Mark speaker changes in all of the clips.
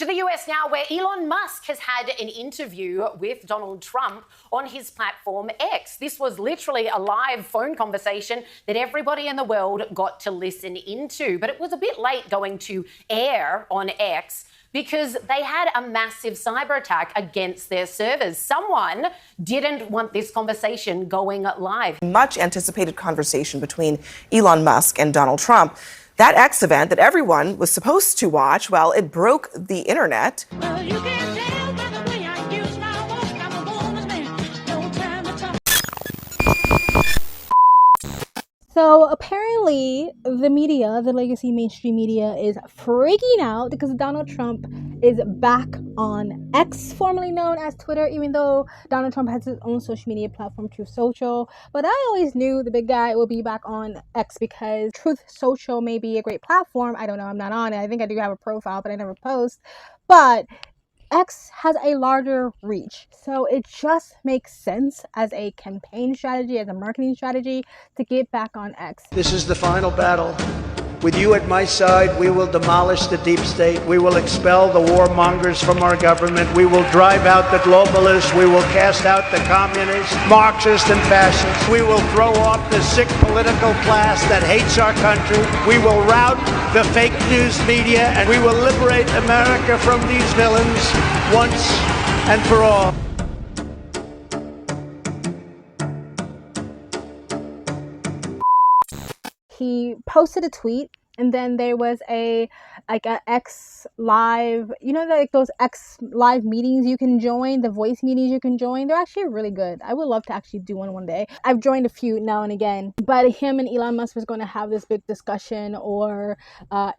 Speaker 1: To the US now, where Elon Musk has had an interview with Donald Trump on his platform X. This was literally a live phone conversation that everybody in the world got to listen into. But it was a bit late going to air on X because they had a massive cyber attack against their servers. Someone didn't want this conversation going live.
Speaker 2: Much anticipated conversation between Elon Musk and Donald Trump. That X event that everyone was supposed to watch, well, it broke the internet.
Speaker 3: Well, you can tell by the way I use my walk. I'm a woman's man. No time to talk.
Speaker 4: So apparently the media, the legacy mainstream media, is freaking out because Donald Trump is back on X, formerly known as Twitter, even though Donald Trump has his own social media platform, Truth Social. But I always knew the big guy would be back on X because Truth Social may be a great platform. I don't know, I'm not on it. I think I do have a profile, but I never post. But X has a larger reach. So it just makes sense as a campaign strategy, as a marketing strategy, to get back on X.
Speaker 5: This is the final battle. With you at my side, we will demolish the deep state. We will expel the warmongers from our government. We will drive out the globalists. We will cast out the communists, Marxists, and fascists. We will throw off the sick political class that hates our country. We will rout the fake news media, and we will liberate America from these villains once and for all.
Speaker 4: He posted a tweet, and then there was a X live, you know, like those X live meetings you can join, the voice meetings you can join. They're actually really good. I would love to actually do one day. I've joined a few now and again, but him and Elon Musk was going to have this big discussion or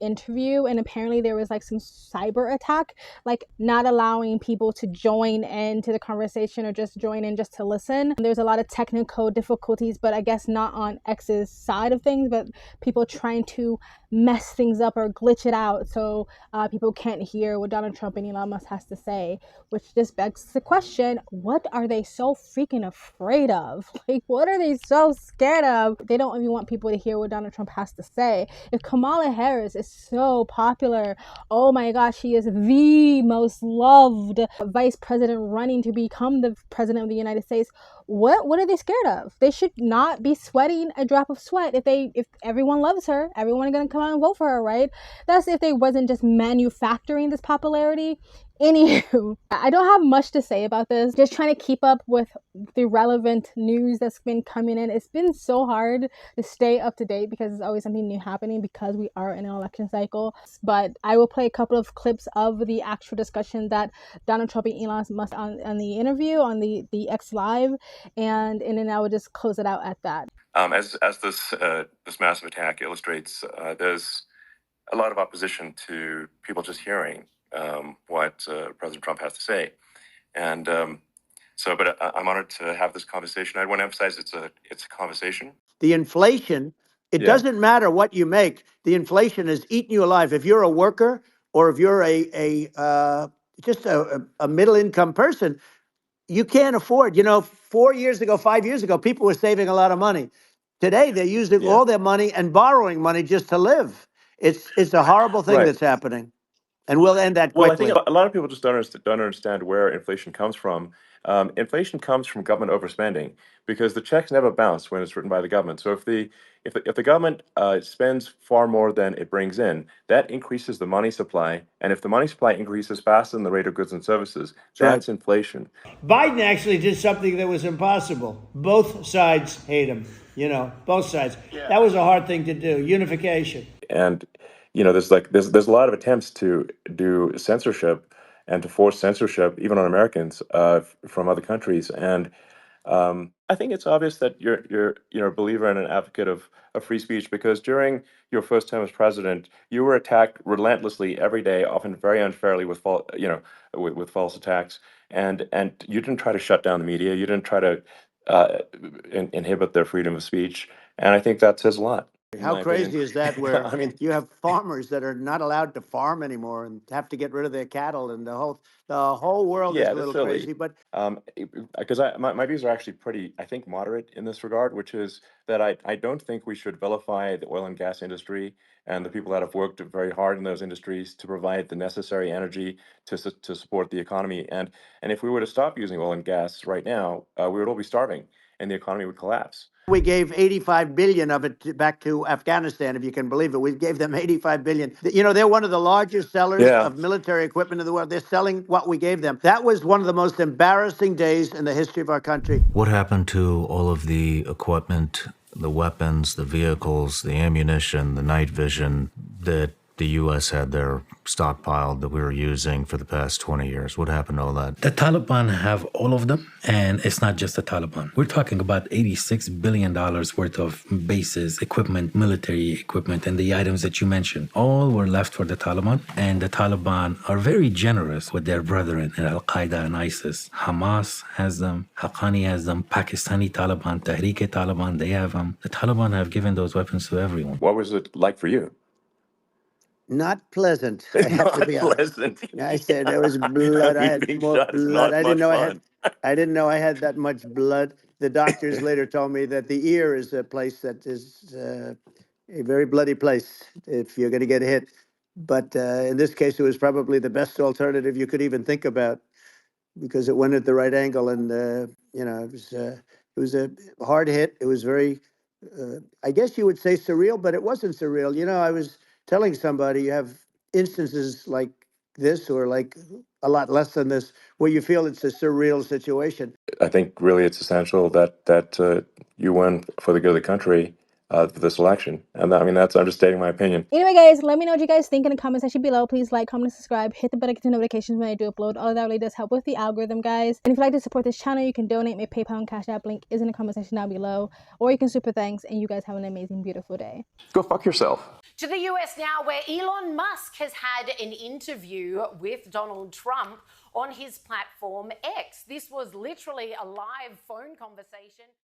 Speaker 4: interview, and apparently there was like some cyber attack, like not allowing people to join into the conversation or just join in just to listen. There's a lot of technical difficulties, but I guess not on X's side of things, but people trying to mess things up or glitch it out so people can't hear what Donald Trump and Elon Musk has to say, which just begs the question, what are they so freaking afraid of? Like, what are they so scared of? They don't even want people to hear what Donald Trump has to say. If Kamala Harris is so popular, oh my gosh, she is the most loved vice president running to become the president of the United States, what are they scared of? They should not be sweating a drop of sweat if everyone loves her, everyone is going to come out and vote for her, right? That's if they wasn't just manufacturing this popularity. Anywho, I don't have much to say about this. Just trying to keep up with the relevant news that's been coming in. It's been so hard to stay up to date because there's always something new happening because we are in an election cycle. But I will play a couple of clips of the actual discussion that Donald Trump and Elon Musk on the interview on the X Live, and then I will just close it out at that.
Speaker 6: As this massive attack illustrates, there's a lot of opposition to people just hearing what President Trump has to say, and but I'm honored to have this conversation. I want to emphasize it's a conversation.
Speaker 5: The inflation, it doesn't matter what you make. The inflation is eating you alive. If you're a worker or if you're just a middle income person, you can't afford. 4 years ago, 5 years ago, people were saving a lot of money. Today, they're using all their money and borrowing money just to live. It's a horrible thing that's happening. And we'll end that quickly.
Speaker 6: Well, I think a lot of people just don't understand where inflation comes from. Inflation comes from government overspending because the checks never bounce when it's written by the government. So if the government spends far more than it brings in, that increases the money supply. And if the money supply increases faster than the rate of goods and services, that's inflation.
Speaker 5: Biden actually did something that was impossible. Both sides hate him. Both sides. That was a hard thing to do. Unification.
Speaker 6: And there's a lot of attempts to do censorship and to force censorship even on Americans from other countries. And I think it's obvious that you're a believer and an advocate of free speech because during your first term as president, you were attacked relentlessly every day, often very unfairly with false attacks. And you didn't try to shut down the media. You didn't try to inhibit their freedom of speech. And I think that says a lot.
Speaker 5: How crazy is that? Where
Speaker 6: I mean,
Speaker 5: you have farmers that are not allowed to farm anymore and have to get rid of their cattle, and the whole world is
Speaker 6: yeah,
Speaker 5: a
Speaker 6: that's
Speaker 5: little
Speaker 6: silly.
Speaker 5: crazy. But
Speaker 6: Because my views are actually pretty, I think, moderate in this regard, which is that I don't think we should vilify the oil and gas industry and the people that have worked very hard in those industries to provide the necessary energy to support the economy. And if we were to stop using oil and gas right now, we would all be starving, and the economy would collapse.
Speaker 5: we gave 85 billion of it back to Afghanistan, if you can believe it. We gave them 85 billion. You know, they're one of the largest sellers
Speaker 6: Yeah.
Speaker 5: of military equipment in the world. They're selling what we gave them. That was one of the most embarrassing days in the history of our country.
Speaker 7: What happened to all of the equipment, the weapons, the vehicles, the ammunition, the night vision that the U.S. had there stockpiled that we were using for the past 20 years? What happened to all that?
Speaker 8: The Taliban have all of them, and it's not just the Taliban. We're talking about $86 billion worth of bases, equipment, military equipment, and the items that you mentioned. All were left for the Taliban, and the Taliban are very generous with their brethren in Al-Qaeda and ISIS. Hamas has them, Haqqani has them, Pakistani Taliban, Tehrik-e-Taliban, they have them. The Taliban have given those weapons to everyone.
Speaker 6: What was it like for you?
Speaker 5: Not pleasant, I
Speaker 6: It's
Speaker 5: have to
Speaker 6: not
Speaker 5: be honest.
Speaker 6: pleasant.
Speaker 5: I said there was
Speaker 6: I
Speaker 5: blood. I
Speaker 6: mean,
Speaker 5: had
Speaker 6: being
Speaker 5: more
Speaker 6: shot is
Speaker 5: blood.
Speaker 6: not
Speaker 5: I didn't
Speaker 6: much
Speaker 5: know
Speaker 6: fun.
Speaker 5: I didn't know I had that much blood. The doctors later told me that the ear is a place that is a very bloody place if you're going to get hit. But in this case, it was probably the best alternative you could even think about, because it went at the right angle, and it was a hard hit. It was very, I guess you would say, surreal, but it wasn't surreal. You know, I was telling somebody, you have instances like this, or like a lot less than this, where you feel it's a surreal situation.
Speaker 6: I think really it's essential that you win for the good of the country for this election, and I mean I'm just stating my opinion.
Speaker 4: Anyway, guys, let me know what you guys think in the comment section below. Please like, comment, and subscribe. Hit the bell to get notifications when I do upload. All of that really does help with the algorithm, guys. And if you'd like to support this channel, you can donate. My PayPal and Cash App link is in the comment section down below. Or you can super thanks, and you guys have an amazing, beautiful day.
Speaker 6: Go fuck yourself.
Speaker 1: To the US now, where Elon Musk has had an interview with Donald Trump on his platform X. This was literally a live phone conversation.